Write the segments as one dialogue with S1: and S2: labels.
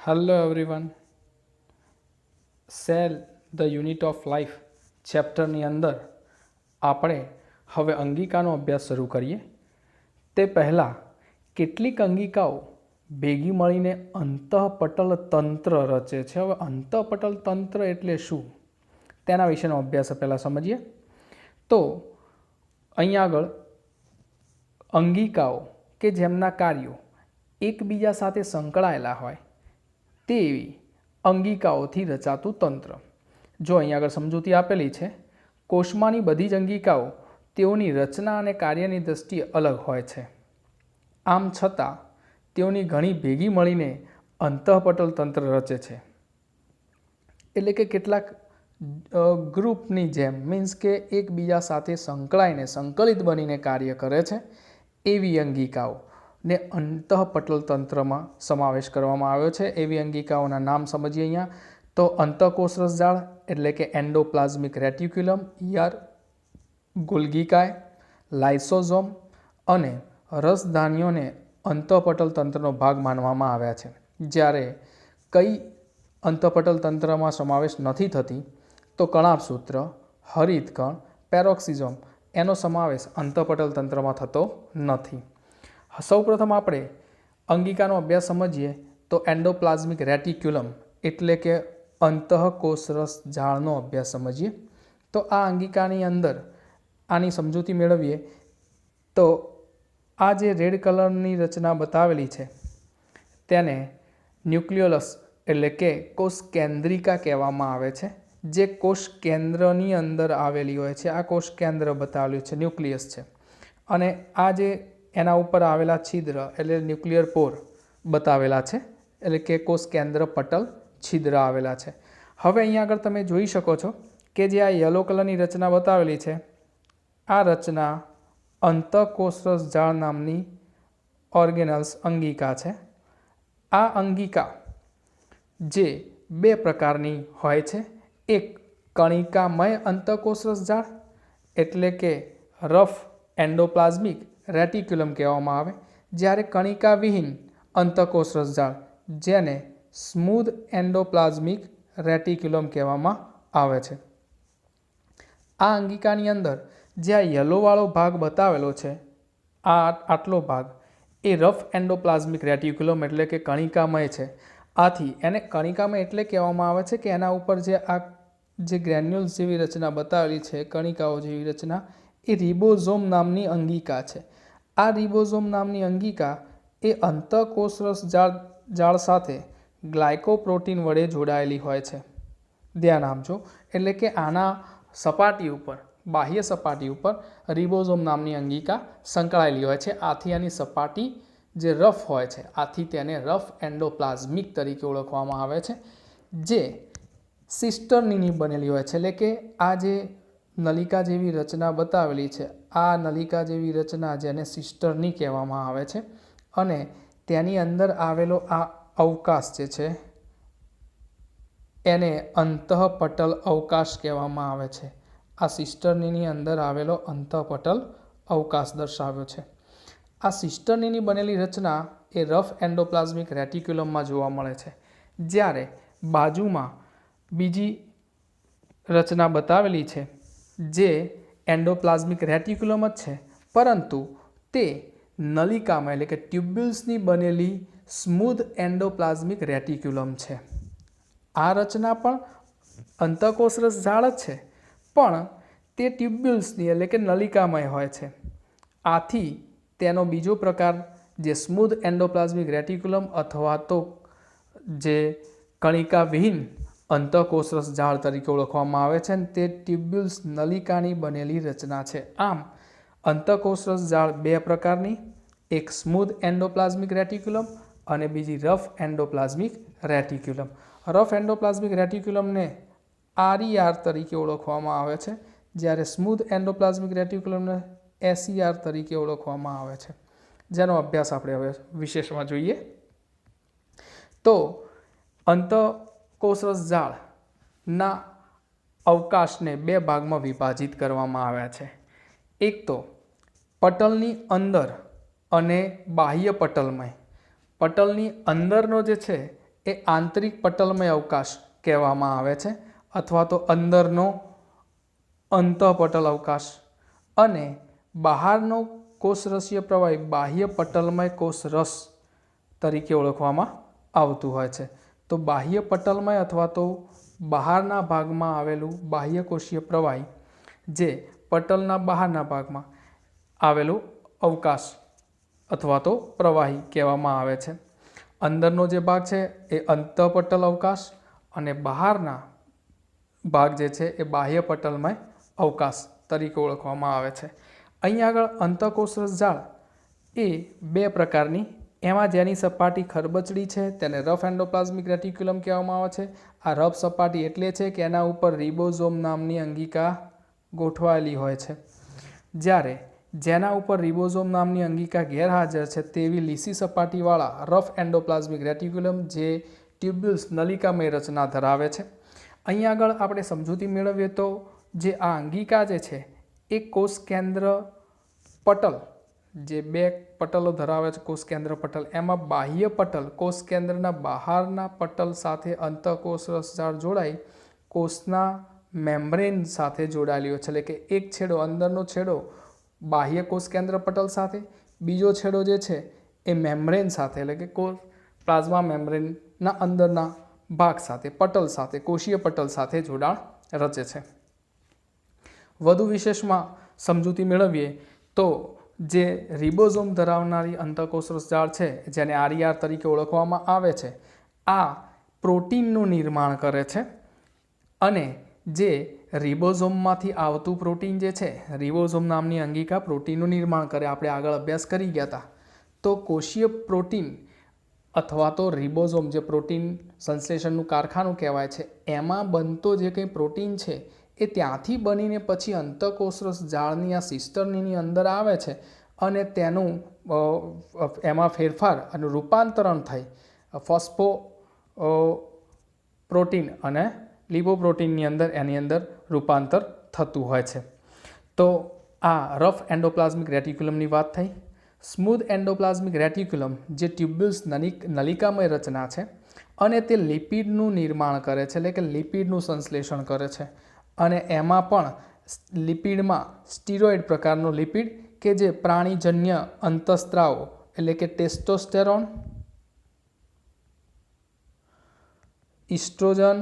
S1: Hello everyone. Cell the unit of life ચેપ્ટરની અંદર આપણે હવે અંગિકાનો અભ્યાસ શરૂ કરીએ. તે પહેલાં કેટલીક અંગિકાઓ ભેગી મળીને અંતઃપટલ તંત્ર રચે છે. હવે અંતઃપટલ તંત્ર એટલે શું તેના વિશેનો અભ્યાસ પહેલાં સમજીએ. તો અહીં આગળ અંગિકાઓ કે જેમના કાર્યો એકબીજા સાથે સંકળાયેલા હોય તેવી અંગિકાઓથી રચાતું તંત્ર. જો અહીં આગળ સમજૂતી આપેલી છે, કોષમાંની બધી જ અંગિકાઓ તેઓની રચના અને કાર્યની દ્રષ્ટિએ અલગ હોય છે. આમ છતાં તેઓની ઘણી ભેગી મળીને અંતઃપટલ તંત્ર રચે છે. એટલે કે કેટલાક ગ્રુપની જેમ મીન્સ કે એકબીજા સાથે સંકળાઈને સંકલિત બનીને કાર્ય કરે છે એવી અંગિકાઓ ને અંતઃપટલ તંત્રમાં સમાવેશ કરવામાં આવ્યો છે. એવી અંગિકાઓના નામ સમજીએ અહીંયા. તો અંતઃકોષ રસજાળ એટલે કે એન્ડોપ્લાઝમિક રેટિક્યુલમ, ગોલ્ગીકાય, લાઇસોઝોમ અને રસધાનીઓને અંતઃપટલ તંત્રનો ભાગ માનવામાં આવ્યા છે. જ્યારે કઈ અંતઃપટલ તંત્રમાં સમાવેશ નથી થતી તો કણાભસૂત્ર, હરિતકણ, પેરોક્સિઝોમ એનો સમાવેશ અંતઃપટલ તંત્રમાં થતો નથી. સૌપ્રથમ આપણે અંગિકાનો અભ્યાસ સમજીએ તો એન્ડોપ્લાઝમિક રેટિક્યુલમ એટલે કે અંતઃકોષરસ જાળનો અભ્યાસ સમજીએ. તો આ અંગિકાની અંદર આની સમજૂતી મેળવીએ તો આ જે રેડ કલરની રચના બતાવેલી છે તેને ન્યુક્લિયોલસ એટલે કે કોષ કેન્દ્રિકા કહેવામાં આવે છે. જે કોષ કેન્દ્રની અંદર આવેલી હોય છે. આ કોષ કેન્દ્ર બતાવેલું છે, ન્યુક્લિયસ છે. અને આ જે એના ઉપર આવેલા છિદ્ર એટલે ન્યુક્લિયર પોર બતાવેલા છે, એટલે કે કોષ કેન્દ્ર પટલ છિદ્ર આવેલા છે. હવે અહીંયા આગળ તમે જોઈ શકો છો કે જે આ યલો કલરની રચના બતાવેલી છે, આ રચના અંતઃકોષરસ જાળ નામની ઓર્ગેનલ્સ અંગિકા છે. આ અંગિકા જે બે પ્રકારની હોય છે. એક કણિકામય અંતઃકોષરસ જાળ એટલે કે રફ એન્ડોપ્લાઝમિક રેટિક્યુલમ કહેવામાં આવે, જ્યારે કણિકા વિહીન અંતઃકોષરસ જાળ જેને સ્મૂધ એન્ડોપ્લાઝમિક રેટિક્યુલમ કહેવામાં આવે છે. આ અંગિકાની અંદર જે આ યલોવાળો ભાગ બતાવેલો છે, આટલો ભાગ એ રફ એન્ડોપ્લાઝમિક રેટિક્યુલમ એટલે કે કણિકામય છે. આથી એને કણિકામય એટલે કહેવામાં આવે છે કે એના ઉપર જે ગ્રેન્યુલ્સ જેવી રચના બતાવેલી છે, કણિકાઓ જેવી રચના, એ રિબોઝોમ નામની અંગિકા છે. આ રિબોઝોમ નામની અંગિકા એ અંતઃકોષરસ જાળ સાથે ગ્લાયકોપ્રોટીન વડે જોડાયેલી હોય છે. ધ્યાન આપજો. એટલે કે આના સપાટી ઉપર, બાહ્ય સપાટી ઉપર રિબોઝોમ નામની અંગિકા સંકળાયેલી હોય છે. આથી આની સપાટી જે રફ હોય છે, આથી તેને રફ એન્ડોપ્લાઝમિક તરીકે ઓળખવામાં આવે છે. જે સિસ્ટર્નીની બનેલી હોય છે. એટલે કે આ જે નલિકા જેવી રચના બતાવેલી છે, આ નલિકા જેવી રચના જેને સિસ્ટર્ની કહેવામાં આવે છે. અને તેની અંદર આવેલો આ અવકાશ જે છે એને અંતઃપટલ અવકાશ કહેવામાં આવે છે. આ સિસ્ટર્નીની અંદર આવેલો અંતઃપટલ અવકાશ દર્શાવ્યો છે. આ સિસ્ટર્નીની બનેલી રચના એ રફ એન્ડોપ્લાઝમિક રેટિક્યુલમમાં જોવા મળે છે. જ્યારે બાજુમાં બીજી રચના બતાવેલી છે જે એન્ડોપ્લાઝમિક રેટિક્યુલમ જ છે, પરંતુ તે નલિકામાં એટલે કે ટ્યુબ્યુલ્સની બનેલી સ્મૂધ એન્ડોપ્લાઝમિક રેટિક્યુલમ છે. આ રચના પણ અંતઃકોષરસ જાળ જ છે, પણ તે ટ્યુબ્યુલ્સની એટલે કે નલિકામય હોય છે. આથી તેનો બીજો પ્રકાર જે સ્મૂધ એન્ડોપ્લાઝમિક રેટિક્યુલમ અથવા તો જે કણિકા વિહીન અંતઃકોષરસ જાળ તરીકે ઓળખવામાં આવે છે, તે ટ્યુબ્યુલ્સ નલિકાની બનેલી રચના છે. આમ અંતઃકોષરસ જાળ બે પ્રકારની, એક સ્મૂધ એન્ડોપ્લાઝમિક રેટિક્યુલમ અને બીજી rough endoplasmic reticulum. Rough endoplasmic રેટિક્યુલમને RER તરીકે ઓળખવામાં આવે છે, જ્યારે સ્મૂધ એન્ડોપ્લાઝમિક રેટિક્યુલમને SER તરીકે ઓળખવામાં આવે છે. જેનો અભ્યાસ આપણે હવે વિશેષમાં જોઈએ. તો અંતઃકોષરસ જાળના અવકાશને બે ભાગમાં વિભાજિત કરવામાં આવ્યા છે. એક તો પટલની અંદર અને બાહ્ય પટલમય. પટલની અંદરનો જે છે એ આંતરિક પટલમય અવકાશ કહેવામાં આવે છે, અથવા તો અંદરનો અંતઃપટલ અવકાશ, અને બહારનો કોષરસીય પ્રવાહી બાહ્ય પટલમય કોષરસ તરીકે ઓળખવામાં આવતું હોય છે. તો બાહ્ય પટલમય અથવા તો બહારના ભાગમાં આવેલું બાહ્ય કોષીય પ્રવાહી જે પટલના બહારના ભાગમાં આવેલું અવકાશ અથવા તો પ્રવાહી કહેવામાં આવે છે. અંદરનો જે ભાગ છે એ અંતઃપટલ અવકાશ અને બહારના ભાગ જે છે એ બાહ્ય પટલમય અવકાશ તરીકે ઓળખવામાં આવે છે. અહીં આગળ અંતઃકોષરસ જાળ એ બે પ્રકારની, એમાં જેની સપાટી ખરબચડી છે તેને રફ એન્ડોપ્લાઝમિક રેટિક્યુલમ કહેવામાં આવે છે. આ રફ સપાટી એટલે છે કે એના ઉપર રિબોઝોમ નામની અંગિકા ગોઠવાયેલી હોય છે, જ્યારે જેના ઉપર રિબોઝોમ નામની અંગિકા ગેરહાજર છે તેવી લીસી સપાટીવાળા રફ એન્ડોપ્લાઝમિક રેટિક્યુલમ જે ટ્યુબ્યુલ્સ નલિકામય રચના ધરાવે છે. અહીં આગળ આપણે સમજૂતી મેળવીએ તો જે આ અંગિકા જે છે એ કોષ કેન્દ્ર પટલ, જે બે પટલો ધરાવે છે કોષ કેન્દ્ર પટલ, એમાં બાહ્ય પટલ કોષ કેન્દ્રના બહારના પટલ સાથે અંતઃકોષરસ જાળ જોડાઈ કોષના મેમ્બ્રેન સાથે જોડાયેલી હોય છે. એટલે કે એક છેડો, અંદરનો છેડો બાહ્ય કોષ કેન્દ્ર પટલ સાથે, બીજો છેડો જે છે એ મેમ્બ્રેન સાથે, એટલે કે પ્લાઝ્મા મેમ્બ્રેનના અંદરના ભાગ સાથે, પટલ સાથે, કોષીય પટલ સાથે જોડાણ રચે છે. વધુ વિશેષમાં સમજૂતી મેળવીએ તો જે રિબોઝોમ ધરાવનારી અંતઃકોષરસ જાળ છે જેને RER તરીકે ઓળખવામાં આવે છે, આ પ્રોટીનનું નિર્માણ કરે છે, અને જે રિબોઝોમમાંથી આવતું પ્રોટીન જે છે, રિબોઝોમ નામની અંગિકા પ્રોટીનનું નિર્માણ કરે. આપણે આગળ અભ્યાસ કરી ગયા હતા. તો કોષીય પ્રોટીન અથવા તો રિબોઝોમ જે પ્રોટીન સંશ્લેષણનું કારખાનું કહેવાય છે, એમાં બનતો જે કંઈ પ્રોટીન છે એ ત્યાંથી બનીને પછી અંતઃકોષરસ જાળની આ સિસ્ટર્નીની અંદર આવે છે, અને તેનું એમાં ફેરફાર અને રૂપાંતરણ થઈ ફોસ્ફો પ્રોટીન અને લિપોપ્રોટીનની અંદર એની અંદર રૂપાંતર થતું હોય છે. તો આ રફ એન્ડોપ્લાઝમિક રેટિક્યુલમની વાત થઈ. સ્મૂધ એન્ડોપ્લાઝમિક રેટિક્યુલમ જે ટ્યુબ્યુલ્સ નલિકામય રચના છે, અને તે લિપિડનું નિર્માણ કરે છે, એટલે કે લિપિડનું સંશ્લેષણ કરે છે, અને એમાં પણ લિપિડમાં સ્ટીરોઇડ પ્રકારનો લિપિડ કે જે પ્રાણીજન્ય અંતઃસ્ત્રાવો એટલે કે ટેસ્ટોસ્ટેરોન, ઇસ્ટ્રોજન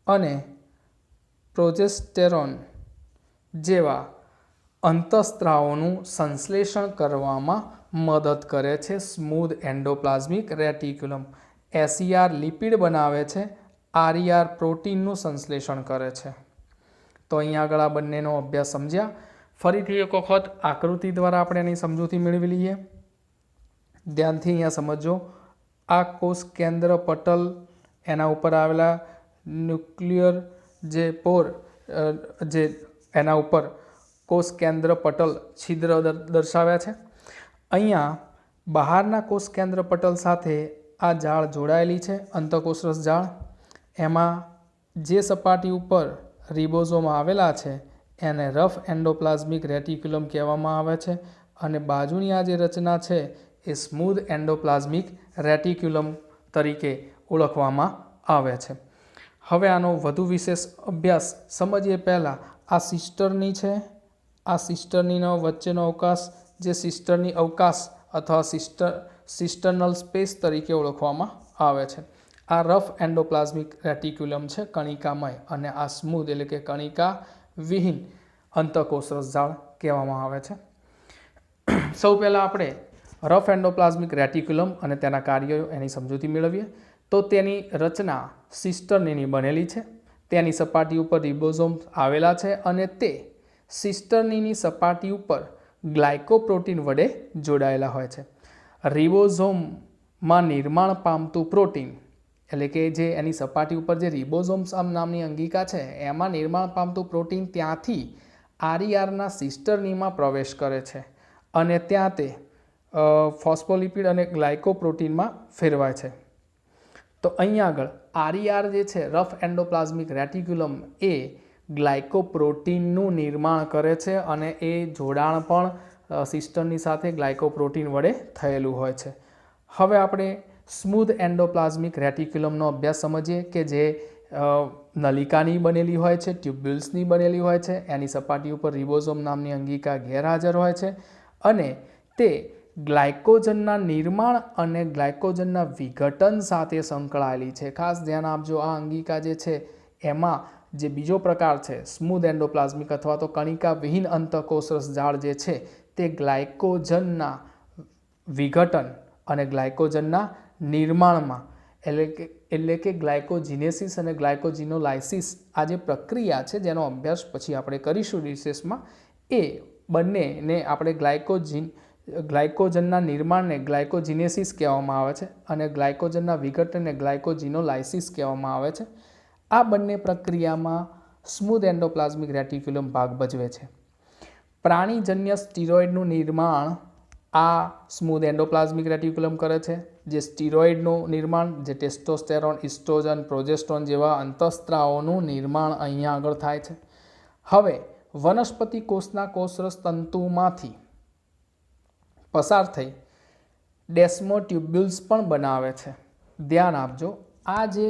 S1: અને પ્રોજેસ્ટેરોન જેવા અંતઃસ્ત્રાવોનું સંશ્લેષણ કરવામાં મદદ કરે છે. Smooth endoplasmic reticulum SER lipid બનાવે છે, RER પ્રોટીનનું સંશ્લેષણ કરે છે. તો અહીં આગળ આ બંનેનો અભ્યાસ સમજ્યા. ફરીથી એક વખત આકૃતિ દ્વારા આપણે એની સમજૂતી મેળવી લઈએ. ધ્યાનથી અહીંયા સમજો. આ કોષ કેન્દ્ર પટલ, એના ઉપર આવેલા ન્યુક્લિયર જે પોર જે એના ઉપર કોષ કેન્દ્ર પટલ છિદ્ર દર્શાવ્યા છે. અહીંયા બહારના કોષ કેન્દ્ર પટલ સાથે આ જાળ જોડાયેલી છે, અંતઃકોષરસ જાળ. એમાં જે સપાટી ઉપર રિબોઝોમ આવેલા છે એને રફ એન્ડોપ્લાઝમિક રેટિક્યુલમ કહેવામાં આવે છે, અને બાજુની આ જે રચના છે એ સ્મૂધ એન્ડોપ્લાઝમિક રેટિક્યુલમ તરીકે ઓળખવામાં આવે છે. હવે આનો વધુ વિશેષ અભ્યાસ સમજીએ પહેલાં આ સિસ્ટરની છે. આ સિસ્ટર્નીનો વચ્ચેનો અવકાશ જે સિસ્ટર્ની અવકાશ અથવા સિસ્ટર્નલ સ્પેસ તરીકે ઓળખવામાં આવે છે. આ રફ એન્ડોપ્લાઝમિક રેટિક્યુલમ છે કણિકામય, અને આ સ્મૂધ એટલે કે કણિકા વિહીન અંતઃકોષરસ જાળ કહેવામાં આવે છે. સૌ પહેલાં આપણે રફ એન્ડોપ્લાઝમિક રેટિક્યુલમ અને તેના કાર્યો એની સમજૂતી મેળવીએ. તો તેની રચના સિસ્ટર્નીની બનેલી છે. તેની સપાટી ઉપર રિબોઝોમ આવેલા છે, અને તે સિસ્ટર્નીની સપાટી ઉપર ગ્લાયકોપ્રોટીન વડે જોડાયેલા હોય છે. રિબોઝોમમાં નિર્માણ પામતું પ્રોટીન, એટલે કે જે એની સપાટી ઉપર જે રિબોઝોમ્સ નામની અંગિકા છે એમાં નિર્માણ પામતું પ્રોટીન ત્યાંથી RERના સિસ્ટર્નીમાં પ્રવેશ કરે છે, અને ત્યાં તે ફોસ્ફોલિપિડ અને ગ્લાયકોપ્રોટીનમાં ફેરવાય છે. તો અહીં આગળ RER જે છે રફ એન્ડોપ્લાઝમિક રેટિક્યુલમ એ ગ્લાયકોપ્રોટીનનું નિર્માણ કરે છે, અને એ જોડાણ પણ સિસ્ટરની સાથે ગ્લાયકોપ્રોટીન વડે થયેલું હોય છે. હવે આપણે સ્મૂધ એન્ડોપ્લાઝમિક રેટિક્યુલમનો અભ્યાસ સમજીએ કે જે નલિકાની બનેલી હોય છે, ટ્યુબ્યુલ્સની બનેલી હોય છે. એની સપાટી ઉપર રિબોઝોમ નામની અંગિકા ગેરહાજર હોય છે અને તે ગ્લાયકોજનના નિર્માણ અને ગ્લાયકોજનના વિઘટન સાથે સંકળાયેલી છે. ખાસ ધ્યાન આપજો, આ અંગિકા જે છે એમાં જે બીજો પ્રકાર છે સ્મૂધ એન્ડોપ્લાઝમિક અથવા તો કણિકા વિહીન અંતઃકોષરસ જાળ જે છે તે ગ્લાયકોજનના વિઘટન અને ગ્લાયકોજનના નિર્માણમાં એટલે કે ગ્લાયકોજિનેસિસ અને ગ્લાયકોજિનોલાઇસિસ આ જે પ્રક્રિયા છે જેનો અભ્યાસ પછી આપણે કરીશું રિસેસમાં, એ બંનેને આપણે ગ્લાયકોજનના નિર્માણને ગ્લાયકોજિનેસિસ કહેવામાં આવે છે અને ગ્લાયકોજનના વિઘટનને ગ્લાયકોજિનોલાઇસિસ કહેવામાં આવે છે. આ બંને પ્રક્રિયામાં સ્મૂધ એન્ડોપ્લાઝમિક રેટિક્યુલમ ભાગ ભજવે છે. પ્રાણીજન્ય સ્ટીરોઇડનું નિર્માણ આ સ્મૂધ એન્ડોપ્લાઝમિક રેટિક્યુલમ કરે છે. જે સ્ટીરોઇડનું નિર્માણ, જે ટેસ્ટોસ્ટેરોન, ઇસ્ટ્રોજન, પ્રોજેસ્ટ્રોન જેવા અંતઃસ્ત્રાવોનું નિર્માણ અહીંયા આગળ થાય છે. હવે વનસ્પતિ કોષના કોષરસ તંતુમાંથી પસાર થઈ ડેસ્મોટ્યુબ્યુલ્સ પણ બનાવે છે. ધ્યાન આપજો, આ જે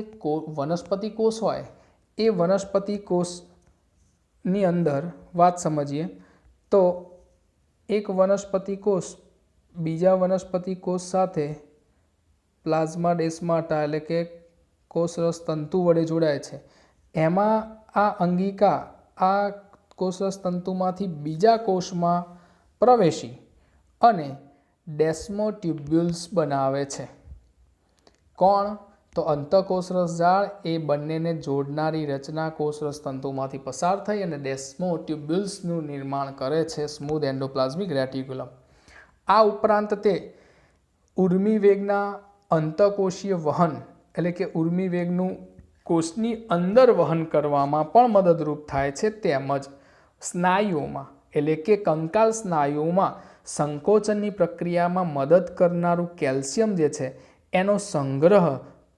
S1: વનસ્પતિ કોષ હોય એ વનસ્પતિ કોષની અંદર વાત સમજીએ તો એક વનસ્પતિ કોષ બીજા વનસ્પતિ કોષ સાથે પ્લાઝ્મા ડેસ્માટા એટલે કે કોષરસ તંતુ વડે જોડાય છે. એમાં આ અંગિકા આ કોષરસ તંતુમાંથી બીજા કોષમાં પ્રવેશી અને ડેસ્મોટ્યુબ્યુલ્સ બનાવે છે. કોણ? તો અંતઃકોષરસ જાળ એ બંનેને જોડનારી રચના કોષરસ તંતુમાંથી પસાર થઈ અને ડેસ્મોટ્યુબ્યુલ્સનું નિર્માણ કરે છે સ્મૂધ એન્ડોપ્લાઝમિક રેટિક્યુલમ. આ ઉપરાંત તે ઉર્મિવેગના અંતઃકોષીય વહન એટલે કે ઉર્મિવેગનું કોષની અંદર વહન કરવામાં પણ મદદરૂપ થાય છે. તેમજ સ્નાયુઓમાં એટલે કે કંકાલ સ્નાયુઓમાં સંકોચનની પ્રક્રિયામાં મદદ કરનારું કેલ્શિયમ જે છે એનો સંગ્રહ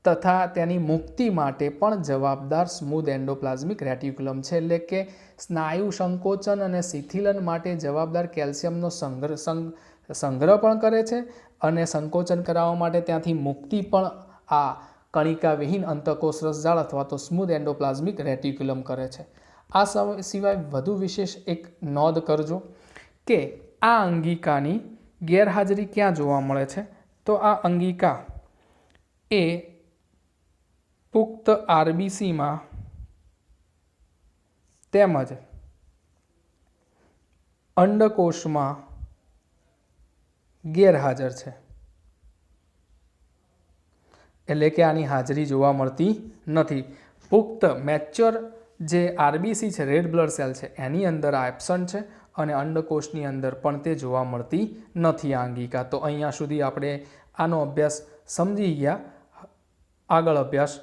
S1: તથા તેની મુક્તિ માટે પણ જવાબદાર સ્મૂધ એન્ડોપ્લાઝમિક રેટિક્યુલમ છે. એટલે કે સ્નાયુ સંકોચન અને શિથિલન માટે જવાબદાર કેલ્શિયમનો સંગ્રહ પણ કરે છે અને સંકોચન કરાવવા માટે ત્યાંથી મુક્તિ પણ આ કણિકા વિહીન અંતઃકોષરસ જાળ અથવા તો સ્મૂધ એન્ડોપ્લાઝમિક રેટિક્યુલમ કરે છે. આ સિવાય વધુ વિશેષ એક નોંધ કરજો કે આ અંગિકાની ગેરહાજરી ક્યાં જોવા મળે છે? તો આ અંગિકા એ પુખ્ત આરબીસીમાં તેમજ અંડકોષમાં ગેરહાજર છે. એટલે કે આની હાજરી જોવા મળતી નથી. પુખ્ત મેચ્યોર જે આરબીસી છે, રેડ બ્લડ સેલ છે, એની અંદર આ એબ્સન્ટ છે અને અંડકોષની અંદર પણ તે જોવા મળતી નથી આ અંગિકા. તો અહીંયા સુધી આપણે આનો અભ્યાસ સમજી ગયા. આગળ અભ્યાસ